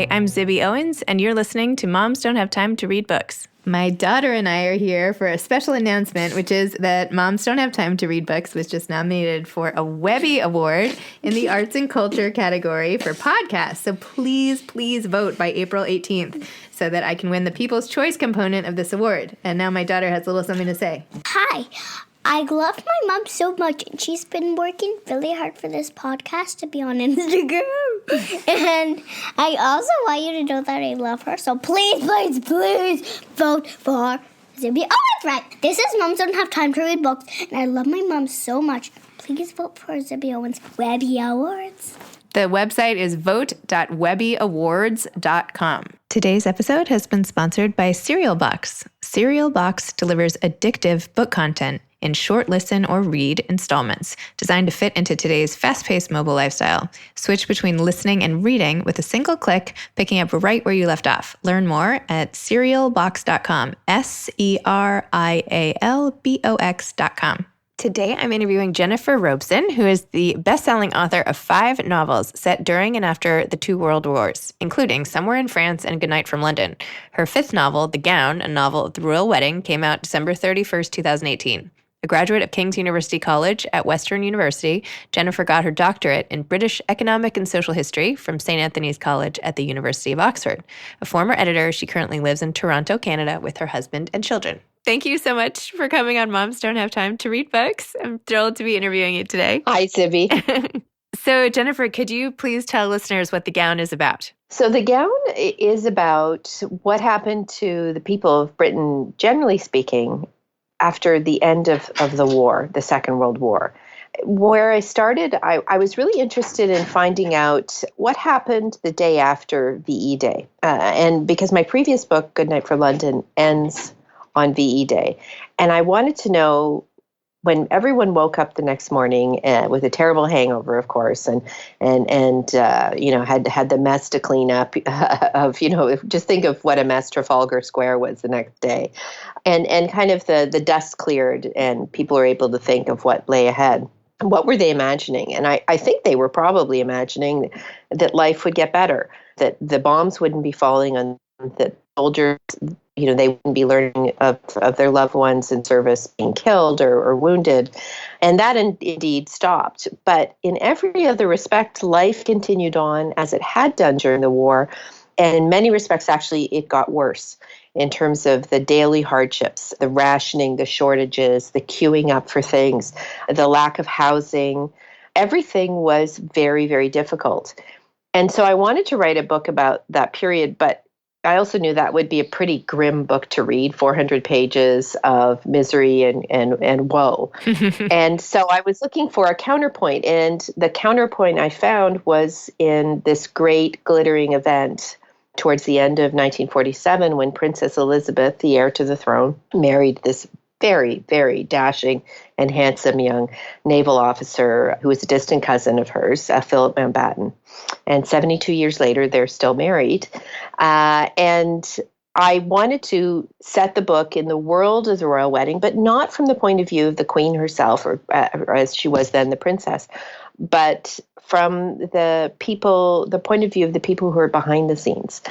Hi, I'm Zibby Owens, and you're listening to Moms Don't Have Time to Read Books. My daughter and I are here for a special announcement, which is that Moms Don't Have Time to Read Books was just nominated for a Webby Award in the Arts and Culture category for podcasts. So please vote by April 18th so that I can win the People's Choice component of this award. And now my daughter has a little something to say. Hi. I love my mom so much, and she's been working really hard for this podcast to be on Instagram. And I also want you to know that I love her. So please vote for Zibby. Oh, that's right. This is Moms Don't Have Time to Read Books, and I love my mom so much. Please vote for Zibby Owens' Webby Awards. The website is vote.webbyawards.com. Today's episode has been sponsored by Cereal Box. Cereal Box delivers addictive book content in short listen or read installments designed to fit into today's fast-paced mobile lifestyle. Switch between listening and reading with a single click, picking up right where you left off. Learn more at cerealbox.com, SERIALBOX.com. Today, I'm interviewing Jennifer Robson, who is the best-selling author of 5 novels set during and after the 2 World Wars, including Somewhere in France and Goodnight from London. Her 5th novel, The Gown, a novel of the royal wedding, came out December 31st, 2018. A graduate of King's University College at Western University, Jennifer got her doctorate in British Economic and Social History from St. Anthony's College at the University of Oxford. A former editor, she currently lives in Toronto, Canada, with her husband and children. Thank you so much for coming on Moms Don't Have Time to Read Books. I'm thrilled to be interviewing you today. Hi, Zibby. So, Jennifer, could you please tell listeners what The Gown is about? So The Gown is about what happened to the people of Britain, generally speaking, after the end of the war, the Second World War. Where I started, I was really interested in finding out what happened the day after VE Day. And because my previous book, Goodnight from London, ends on VE Day. And I wanted to know when everyone woke up the next morning with a terrible hangover, of course, and had the mess to clean up just think of what a mess Trafalgar Square was the next day, and kind of the dust cleared and people were able to think of what lay ahead. What were they imagining? And I think they were probably imagining that life would get better, that the bombs wouldn't be falling on, that soldiers, they wouldn't be learning of their loved ones in service being killed or wounded. And that indeed stopped. But in every other respect, life continued on as it had done during the war. And in many respects, actually, it got worse in terms of the daily hardships, the rationing, the shortages, the queuing up for things, the lack of housing. Everything was very, very difficult. And so I wanted to write a book about that period, but I also knew that would be a pretty grim book to read, 400 pages of misery and woe. And so I was looking for a counterpoint, and the counterpoint I found was in this great glittering event towards the end of 1947 when Princess Elizabeth, the heir to the throne, married this very, very dashing and handsome young naval officer who was a distant cousin of hers, Philip Mountbatten. And 72 years later, they're still married. And I wanted to set the book in the world of the royal wedding, but not from the point of view of the queen herself, or as she was then, the princess, but from the point of view of the people who are behind the scenes.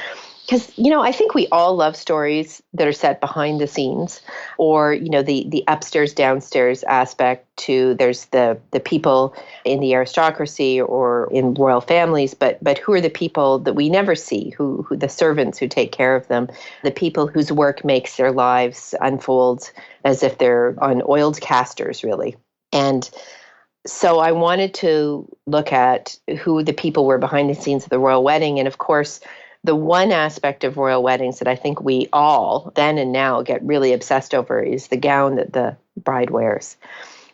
Because, I think we all love stories that are set behind the scenes, or, the upstairs, downstairs aspect to there's the people in the aristocracy or in royal families, but who are the people that we never see, who the servants who take care of them, the people whose work makes their lives unfold as if they're on oiled casters, really. And so I wanted to look at who the people were behind the scenes of the royal wedding. And of course, the one aspect of royal weddings that I think we all, then and now, get really obsessed over is the gown that the bride wears.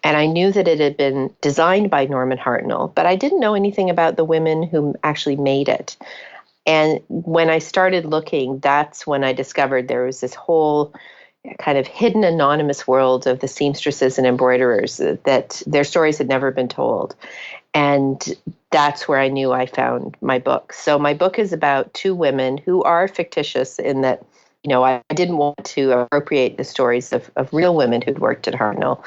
And I knew that it had been designed by Norman Hartnell, but I didn't know anything about the women who actually made it. And when I started looking, that's when I discovered there was this whole kind of hidden anonymous world of the seamstresses and embroiderers that their stories had never been told. And that's where I knew I found my book. So my book is about 2 women who are fictitious in that I didn't want to appropriate the stories of real women who'd worked at Hartnell.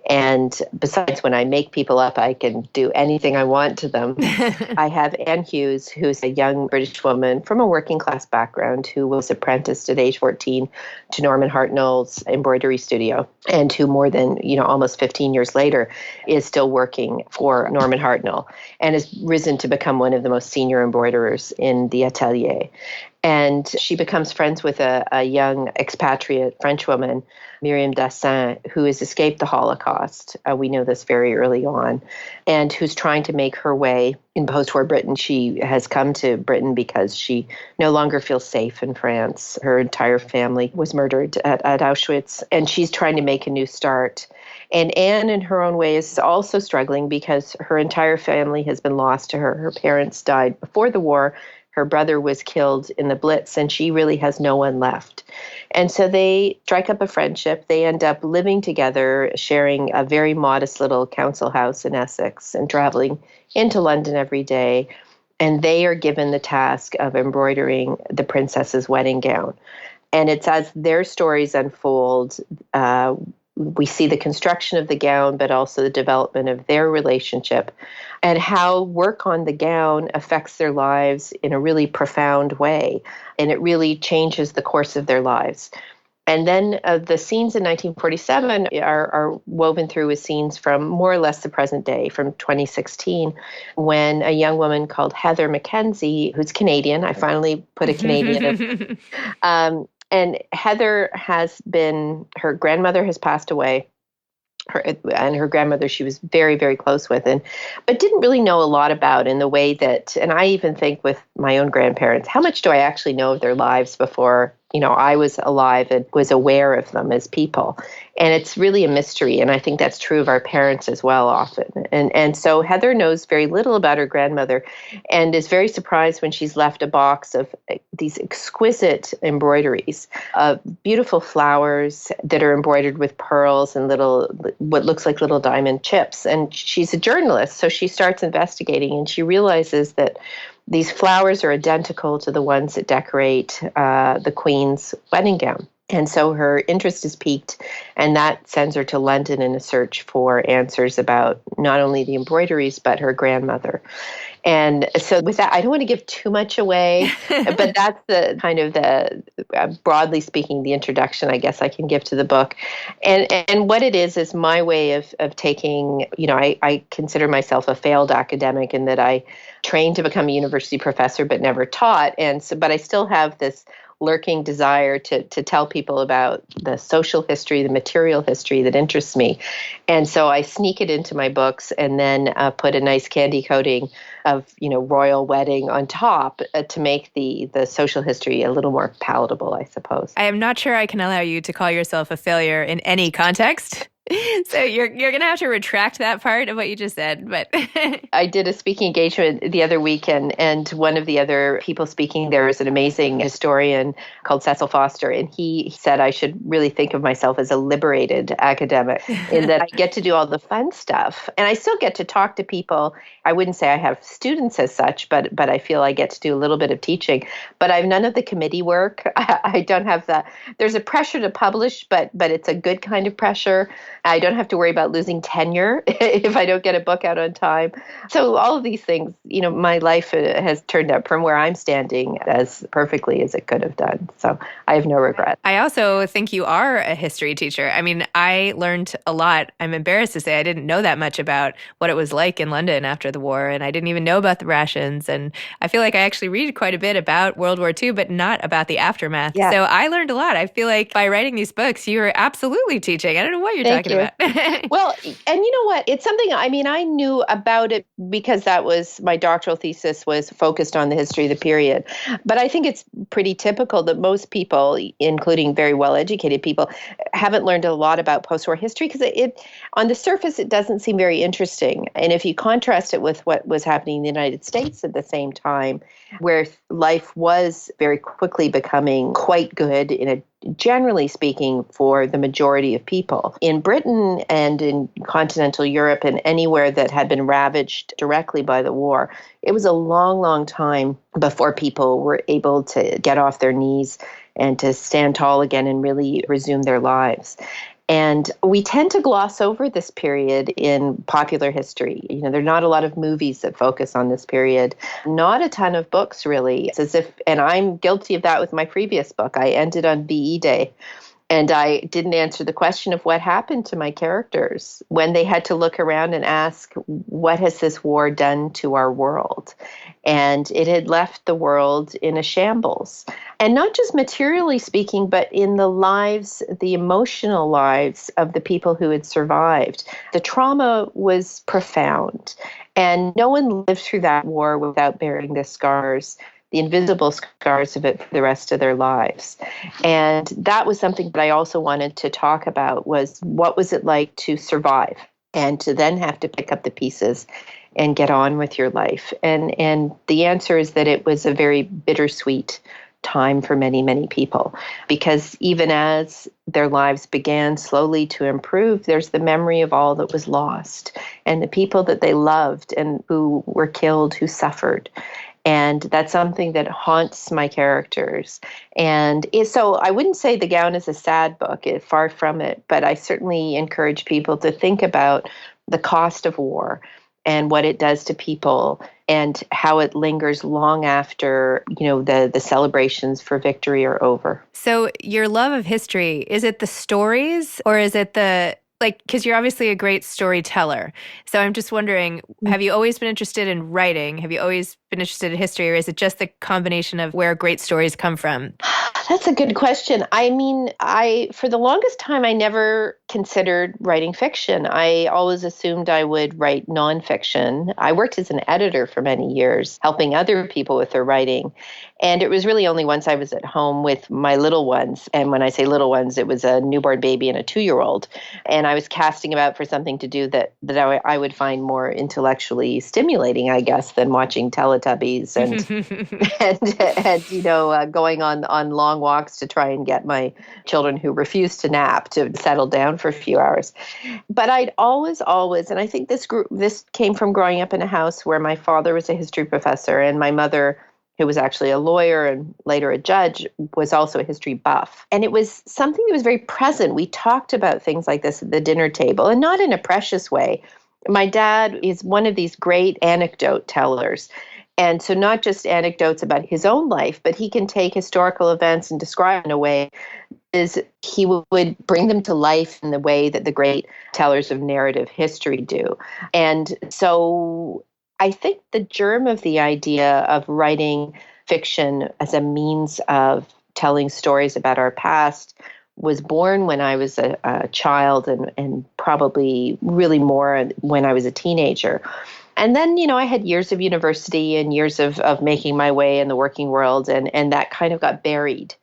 And besides, when I make people up, I can do anything I want to them. I have Anne Hughes, who's a young British woman from a working class background who was apprenticed at age 14 to Norman Hartnell's embroidery studio, and who more than, almost 15 years later is still working for Norman Hartnell and has risen to become one of the most senior embroiderers in the atelier. And she becomes friends with a young expatriate French woman, Myriam Dassin, who has escaped the Holocaust. We know this very early on, and who's trying to make her way in post-war Britain. She has come to Britain because she no longer feels safe in France. Her entire family was murdered at Auschwitz, and she's trying to make a new start. And Anne, in her own way, is also struggling because her entire family has been lost to her. Her parents died before the war. Her brother was killed in the Blitz, and she really has no one left. And so they strike up a friendship. They end up living together, sharing a very modest little council house in Essex and traveling into London every day. And they are given the task of embroidering the princess's wedding gown. And it's as their stories unfold, we see the construction of the gown, but also the development of their relationship and how work on the gown affects their lives in a really profound way. And it really changes the course of their lives. And then the scenes in 1947 are woven through with scenes from more or less the present day, from 2016, when a young woman called Heather Mackenzie, who's Canadian, I finally put a Canadian and Heather her grandmother has passed away. Her grandmother she was very, very close with, but didn't really know a lot about in the way that, and I even think with my own grandparents, how much do I actually know of their lives before, I was alive and was aware of them as people. And it's really a mystery. And I think that's true of our parents as well often. And so Heather knows very little about her grandmother and is very surprised when she's left a box of these exquisite embroideries of beautiful flowers that are embroidered with pearls and what looks like little diamond chips. And she's a journalist, so she starts investigating and she realizes that these flowers are identical to the ones that decorate the Queen's wedding gown. And so her interest is piqued, and that sends her to London in a search for answers about not only the embroideries, but her grandmother. And so with that, I don't want to give too much away, but that's the kind of broadly speaking, the introduction I guess I can give to the book. And what it is my way of taking, I consider myself a failed academic in that I trained to become a university professor, but never taught. And so, but I still have this lurking desire to tell people about the social history, the material history that interests me. And so I sneak it into my books and then put a nice candy coating of, royal wedding on top to make the social history a little more palatable, I suppose. I am not sure I can allow you to call yourself a failure in any context. So you're going to have to retract that part of what you just said. But I did a speaking engagement the other week, and one of the other people speaking there is an amazing historian called Cecil Foster, and he said I should really think of myself as a liberated academic in that I get to do all the fun stuff, and I still get to talk to people. I wouldn't say I have students as such, but I feel I get to do a little bit of teaching. But I've none of the committee work. I don't have there's a pressure to publish, but it's a good kind of pressure. I don't have to worry about losing tenure if I don't get a book out on time. So all of these things, my life has turned out from where I'm standing as perfectly as it could have done. So I have no regret. I also think you are a history teacher. I mean, I learned a lot. I'm embarrassed to say I didn't know that much about what it was like in London after the war, and I didn't even know about the rations. And I feel like I actually read quite a bit about World War II, but not about the aftermath. Yeah. So I learned a lot. I feel like by writing these books, you are absolutely teaching. I don't know what you're talking about. Well, and you know what? It's something, I knew about it because that was my doctoral thesis was focused on the history of the period. But I think it's pretty typical that most people, including very well-educated people, haven't learned a lot about post-war history because it on the surface, it doesn't seem very interesting. And if you contrast it with what was happening in the United States at the same time, where life was very quickly becoming quite good generally speaking, for the majority of people. In Britain and in continental Europe and anywhere that had been ravaged directly by the war, it was a long, long time before people were able to get off their knees and to stand tall again and really resume their lives. And we tend to gloss over this period in popular history. There are not a lot of movies that focus on this period, not a ton of books, really. It's as if, and I'm guilty of that with my previous book. I ended on VE Day. And I didn't answer the question of what happened to my characters when they had to look around and ask, what has this war done to our world? And it had left the world in a shambles. And not just materially speaking, but in the lives, the emotional lives of the people who had survived. The trauma was profound. And no one lived through that war without bearing the scars, the invisible scars of it for the rest of their lives. And that was something that I also wanted to talk about, was what was it like to survive and to then have to pick up the pieces and get on with your life. And the answer is that it was a very bittersweet time for many, many people, because even as their lives began slowly to improve, there's the memory of all that was lost and the people that they loved and who were killed, who suffered. And that's something that haunts my characters. And so I wouldn't say The Gown is a sad book, far from it, but I certainly encourage people to think about the cost of war and what it does to people and how it lingers long after, the celebrations for victory are over. So your love of history, is it the stories or is it because you're obviously a great storyteller. So I'm just wondering, have you always been interested in writing? Have you always been interested in history, or is it just the combination of where great stories come from? That's a good question. I mean, for the longest time, I never considered writing fiction. I always assumed I would write nonfiction. I worked as an editor for many years, helping other people with their writing. And it was really only once I was at home with my little ones. And when I say little ones, it was a newborn baby and a 2-year-old. And I was casting about for something to do that I would find more intellectually stimulating, I guess, than watching Teletubbies and going on long walks to try and get my children who refused to nap to settle down for a few hours. But I'd always, and I think this came from growing up in a house where my father was a history professor and my mother, who was actually a lawyer and later a judge, was also a history buff. And it was something that was very present. We talked about things like this at the dinner table, and not in a precious way. My dad is one of these great anecdote tellers. And so not just anecdotes about his own life, but he can take historical events and describe in a way is he would bring them to life in the way that the great tellers of narrative history do. And so I think the germ of the idea of writing fiction as a means of telling stories about our past was born when I was a child and probably really more when I was a teenager. And then, I had years of university and years of making my way in the working world, and that kind of got buried.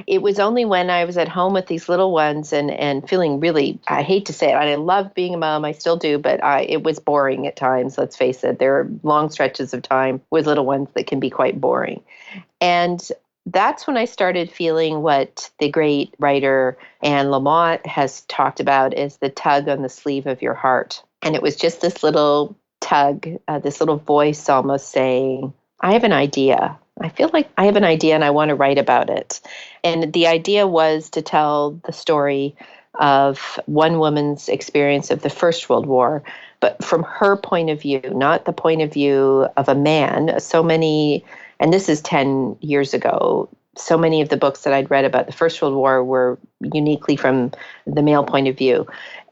It was only when I was at home with these little ones and feeling really, I hate to say it, I love being a mom, I still do, but it was boring at times, let's face it. There are long stretches of time with little ones that can be quite boring. And that's when I started feeling what the great writer Anne Lamott has talked about as the tug on the sleeve of your heart. And it was just this little tug, this little voice almost saying, I have an idea. I feel like I have an idea and I want to write about it. And the idea was to tell the story of one woman's experience of the First World War, but from her point of view, not the point of view of a man. So many, and this is 10 years ago, so many of the books that I'd read about the First World War were uniquely from the male point of view.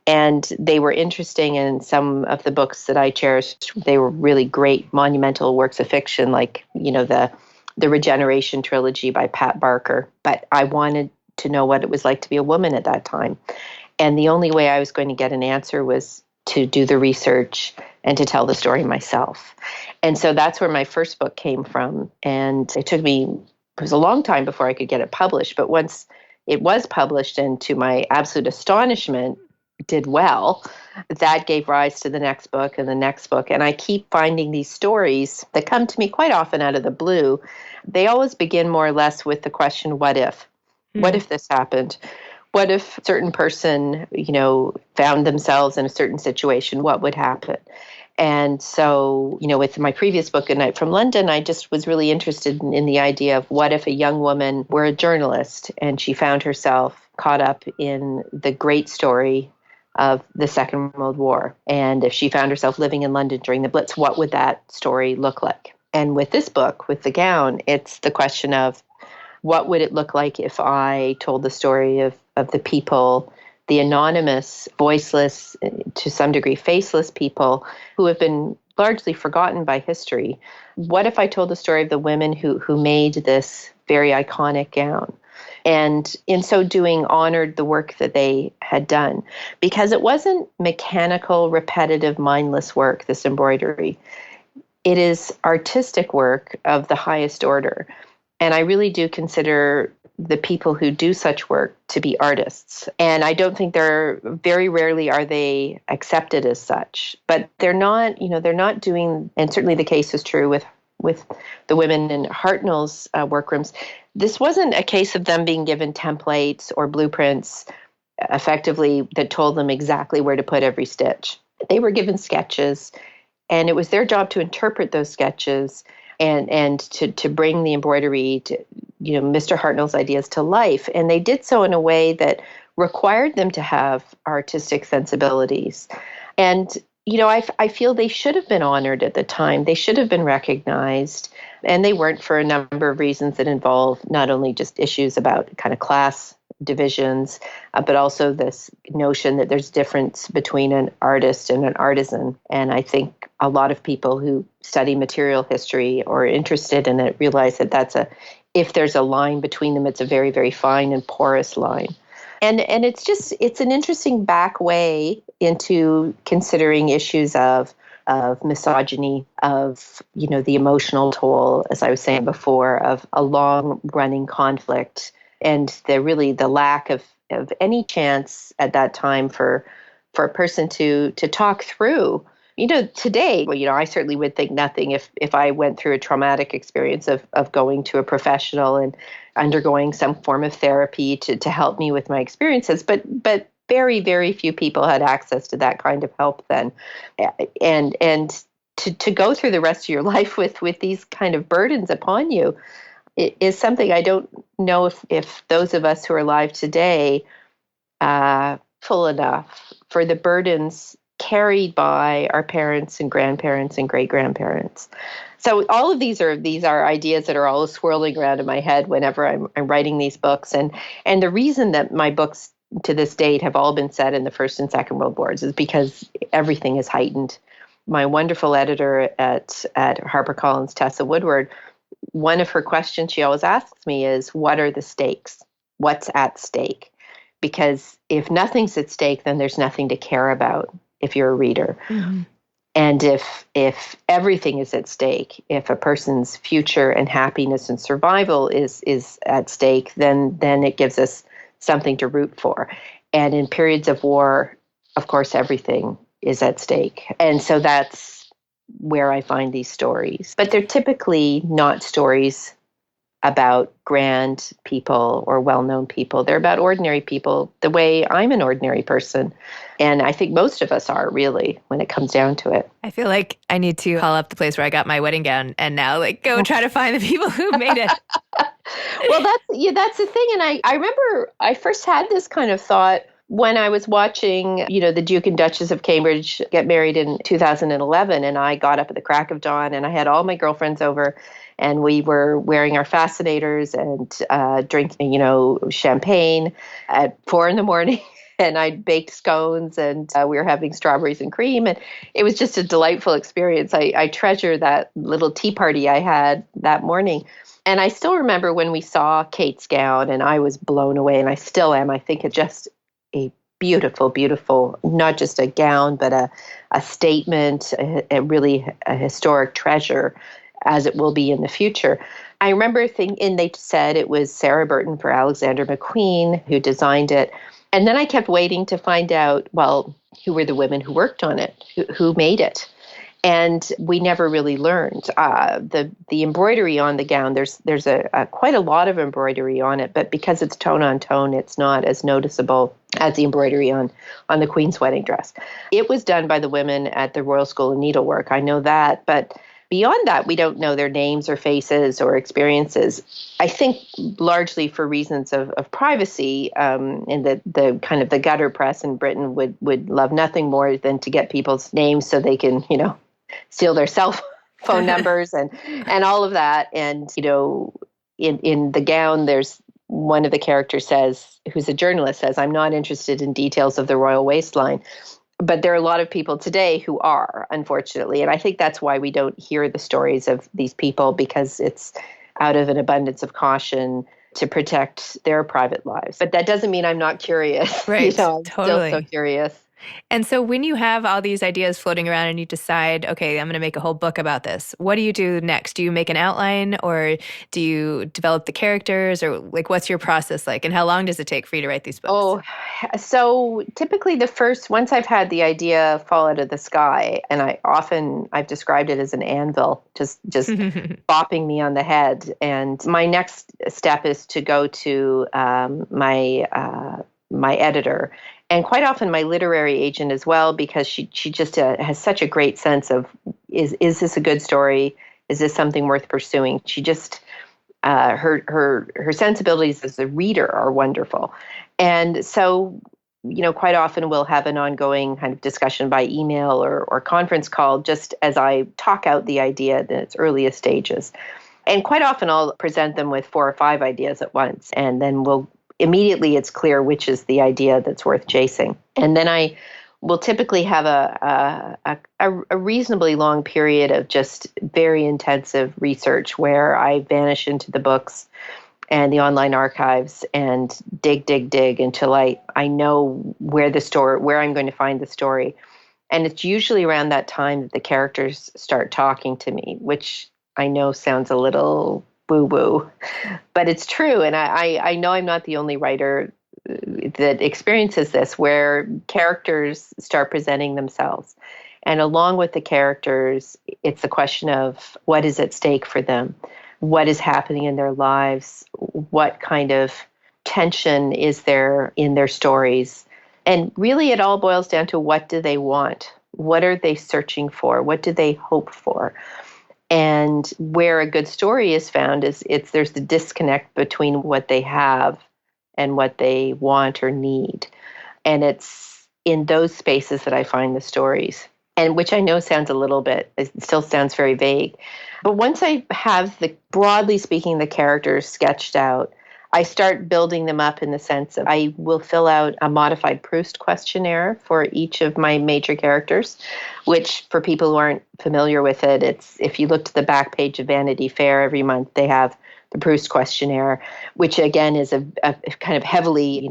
And they were interesting, and some of the books that I cherished, they were really great monumental works of fiction, like, the Regeneration trilogy by Pat Barker. But I wanted to know what it was like to be a woman at that time. And the only way I was going to get an answer was to do the research and to tell the story myself. And so that's where my first book came from. And it was a long time before I could get it published. But once it was published, and to my absolute astonishment, did well, that gave rise to the next book and the next book. And I keep finding these stories that come to me quite often out of the blue. They always begin more or less with the question, what if? What if this happened? What if a certain person, found themselves in a certain situation? What would happen? And so, with my previous book, Good Night from London, I just was really interested in the idea of what if a young woman were a journalist and she found herself caught up in the great story of the Second World War. And if she found herself living in London during the Blitz, what would that story look like? And with this book, with The Gown, it's the question of what would it look like if I told the story of the people, the anonymous, voiceless, to some degree faceless people who have been largely forgotten by history. What if I told the story of the women who made this very iconic gown? And in so doing, honored the work that they had done. Because it wasn't mechanical, repetitive, mindless work, this embroidery. It is artistic work of the highest order. And I really do consider the people who do such work to be artists. And I don't think very rarely are they accepted as such. But they're not doing, and certainly the case is true with the women in Hartnell's workrooms. This wasn't a case of them being given templates or blueprints effectively that told them exactly where to put every stitch. They were given sketches, and it was their job to interpret those sketches and to bring the embroidery to, Mr. Hartnell's ideas to life. And they did so in a way that required them to have artistic sensibilities. And I feel they should have been honored at the time. They should have been recognized. And they weren't, for a number of reasons that involve not only just issues about kind of class divisions, but also this notion that there's difference between an artist and an artisan. And I think a lot of people who study material history or are interested in it realize that if there's a line between them, it's a very, very fine and porous line. And it's an interesting back way into considering issues of misogyny, of, the emotional toll, as I was saying before, of a long running conflict, and the lack of any chance at that time for a person to talk through. Today, I certainly would think nothing if I went through a traumatic experience of going to a professional and undergoing some form of therapy to help me with my experiences. But very, very few people had access to that kind of help then. And to go through the rest of your life with these kind of burdens upon you is something I don't know if those of us who are alive today full enough for the burdens carried by our parents and grandparents and great-grandparents. So all of these are ideas that are all swirling around in my head whenever I'm writing these books. And the reason that my books to this date have all been set in the First and Second World Wars is because everything is heightened. My wonderful editor at HarperCollins, Tessa Woodward, one of her questions she always asks me is, what are the stakes? What's at stake? Because if nothing's at stake, then there's nothing to care about if you're a reader. Mm-hmm. And if everything is at stake, if a person's future and happiness and survival is at stake, then it gives us something to root for. And in periods of war, of course, everything is at stake. And so that's where I find these stories. But they're typically not stories about grand people or well-known people. They're about ordinary people, the way I'm an ordinary person. And I think most of us are, really, when it comes down to it. I feel like I need to call up the place where I got my wedding gown and now go try to find the people who made it. Well, that's the thing. And I remember I first had this kind of thought when I was watching, the Duke and Duchess of Cambridge get married in 2011, and I got up at the crack of dawn and I had all my girlfriends over, and we were wearing our fascinators and drinking, champagne at 4 a.m. And I baked scones, and we were having strawberries and cream, and it was just a delightful experience. I treasure that little tea party I had that morning. And I still remember when we saw Kate's gown, and I was blown away, and I still am. I think it's just a beautiful, beautiful, not just a gown, but a statement, a historic treasure, as it will be in the future. I remember and they said it was Sarah Burton for Alexander McQueen who designed it. And then I kept waiting to find out, well, who were the women who worked on it, who made it. And we never really learned the embroidery on the gown. There's a quite a lot of embroidery on it, but because it's tone on tone, it's not as noticeable as the embroidery on the Queen's wedding dress. It was done by the women at the Royal School of Needlework. I know that, but beyond that, we don't know their names or faces or experiences. I think largely for reasons of privacy, and the kind of the gutter press in Britain would love nothing more than to get people's names so they can, steal their cell phone numbers and all of that. And, in the gown, there's one of the characters who's a journalist says, I'm not interested in details of the royal waistline. But there are a lot of people today who are, unfortunately. And I think that's why we don't hear the stories of these people, because it's out of an abundance of caution to protect their private lives. But that doesn't mean I'm not curious. Right. I'm Totally. still so curious. And so when you have all these ideas floating around and you decide, okay, I'm going to make a whole book about this, what do you do next? Do you make an outline, or do you develop the characters, or like what's your process like, and how long does it take for you to write these books? Oh, so typically once I've had the idea fall out of the sky, and I've described it as an anvil, just bopping me on the head. And my next step is to go to my editor, and quite often my literary agent as well, because she just has such a great sense of, is this a good story? Is this something worth pursuing? She just, her sensibilities as a reader are wonderful. And so, quite often we'll have an ongoing kind of discussion by email or conference call, just as I talk out the idea in its earliest stages. And quite often I'll present them with 4 or 5 ideas at once, and then immediately it's clear which is the idea that's worth chasing. And then I will typically have a reasonably long period of just very intensive research, where I vanish into the books and the online archives and dig until I know where I'm going to find the story. And it's usually around that time that the characters start talking to me, which I know sounds a little woo-woo, but it's true. And I know I'm not the only writer that experiences this, where characters start presenting themselves. And along with the characters, it's a question of what is at stake for them, what is happening in their lives, what kind of tension is there in their stories. And really it all boils down to, what do they want? What are they searching for? What do they hope for? And where a good story is found is there's the disconnect between what they have and what they want or need. And it's in those spaces that I find the stories. And which I know sounds it still sounds very vague. But once I have broadly speaking, the characters sketched out, I start building them up in the sense of, I will fill out a modified Proust questionnaire for each of my major characters, which for people who aren't familiar with it, it's, if you look to the back page of Vanity Fair every month, they have the Proust questionnaire, which again is a kind of heavily,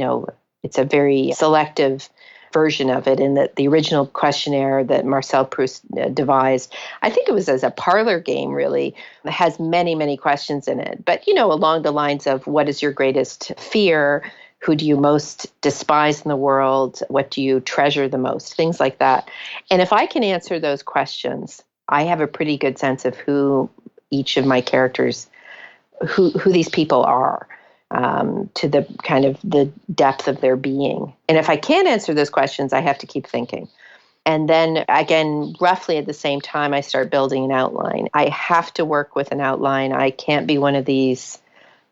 it's a very selective version of it, in that the original questionnaire that Marcel Proust devised, I think it was as a parlor game, really, has many, many questions in it. But, along the lines of, what is your greatest fear? Who do you most despise in the world? What do you treasure the most? Things like that. And if I can answer those questions, I have a pretty good sense of who each of my characters, who these people are. To the kind of the depth of their being. And if I can't answer those questions, I have to keep thinking. And then again, roughly at the same time, I start building an outline. I have to work with an outline. I can't be one of these,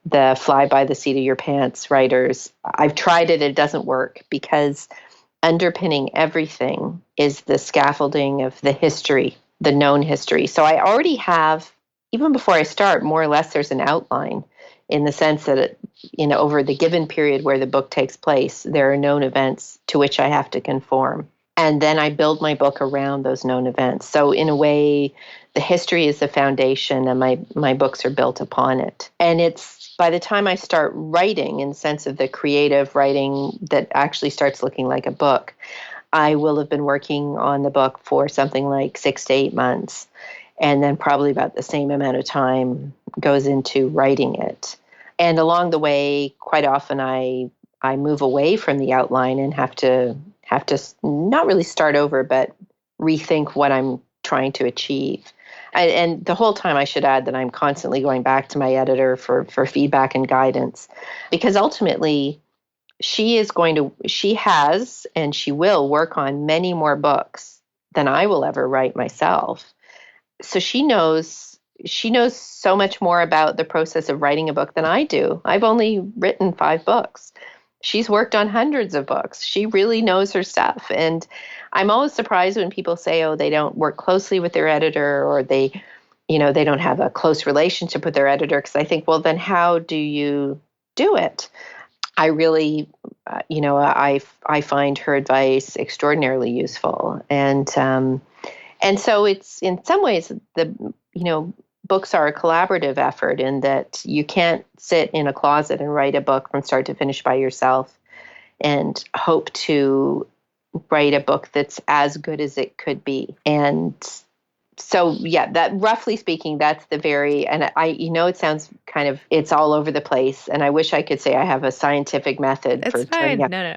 the fly by the seat of your pants writers. I've tried it. It doesn't work, because underpinning everything is the scaffolding of the history, the known history. So I already have, even before I start, more or less, there's an outline, in the sense that, over the given period where the book takes place, there are known events to which I have to conform. And then I build my book around those known events. So in a way, the history is the foundation, and my books are built upon it. And it's by the time I start writing, in the sense of the creative writing that actually starts looking like a book, I will have been working on the book for something like 6 to 8 months. And then probably about the same amount of time goes into writing it. And along the way, quite often I move away from the outline and have to not really start over, but rethink what I'm trying to achieve. And the whole time I should add that I'm constantly going back to my editor for feedback and guidance, because ultimately she has and she will work on many more books than I will ever write myself. So she knows so much more about the process of writing a book than I do. I've only written 5 books. She's worked on hundreds of books. She really knows her stuff. And I'm always surprised when people say, oh, they don't work closely with their editor, or they don't have a close relationship with their editor. Because I think, well, then how do you do it? I really, I find her advice extraordinarily useful. And so it's, in some ways, books are a collaborative effort, in that you can't sit in a closet and write a book from start to finish by yourself and hope to write a book that's as good as it could be. And so, yeah, that, roughly speaking, that's the very, and it sounds kind of, it's all over the place. And I wish I could say I have a scientific method It's for fine. turning up. No.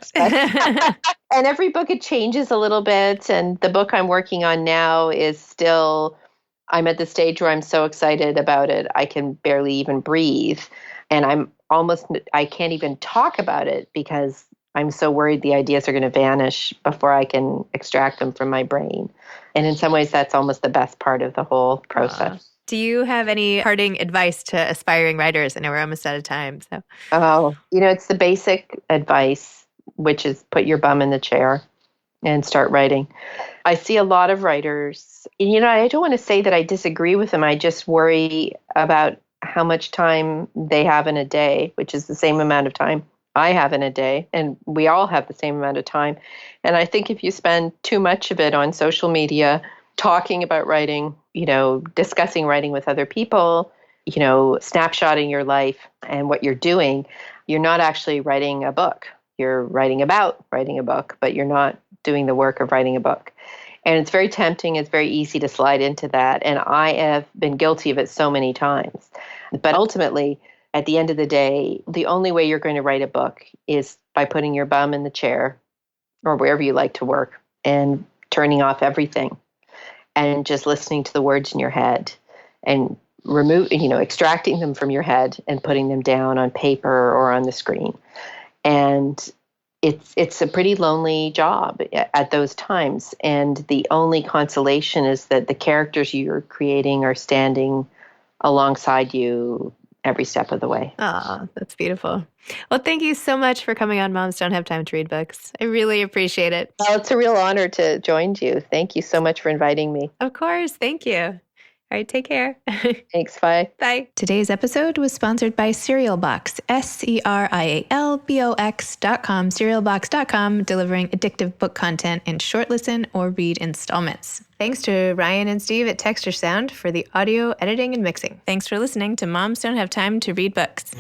And every book, it changes a little bit. And the book I'm working on now is still, I'm at the stage where I'm so excited about it, I can barely even breathe. And I can't even talk about it because I'm so worried the ideas are going to vanish before I can extract them from my brain. And in some ways, that's almost the best part of the whole process. Do you have any parting advice to aspiring writers? I know we're almost out of time. So, it's the basic advice, which is put your bum in the chair and start writing. I see a lot of writers, and, I don't want to say that I disagree with them. I just worry about how much time they have in a day, which is the same amount of time I have in a day, and we all have the same amount of time. And I think if you spend too much of it on social media, talking about writing, discussing writing with other people, snapshotting your life and what you're doing, you're not actually writing a book. You're writing about writing a book, but you're not doing the work of writing a book. And it's very tempting. It's very easy to slide into that. And I have been guilty of it so many times. But ultimately, at the end of the day, the only way you're going to write a book is by putting your bum in the chair or wherever you like to work and turning off everything and just listening to the words in your head and extracting them from your head and putting them down on paper or on the screen. And it's a pretty lonely job at those times. And the only consolation is that the characters you're creating are standing alongside you every step of the way. Oh, that's beautiful. Well, thank you so much for coming on Moms Don't Have Time to Read Books. I really appreciate it. Well, it's a real honor to join you. Thank you so much for inviting me. Of course. Thank you. All right. Take care. Thanks. Bye. Bye. Today's episode was sponsored by Cereal Box, SERIALBOX.com, cerealbox.com, delivering addictive book content in short listen or read installments. Thanks to Ryan and Steve at Texture Sound for the audio editing and mixing. Thanks for listening to Moms Don't Have Time to Read Books.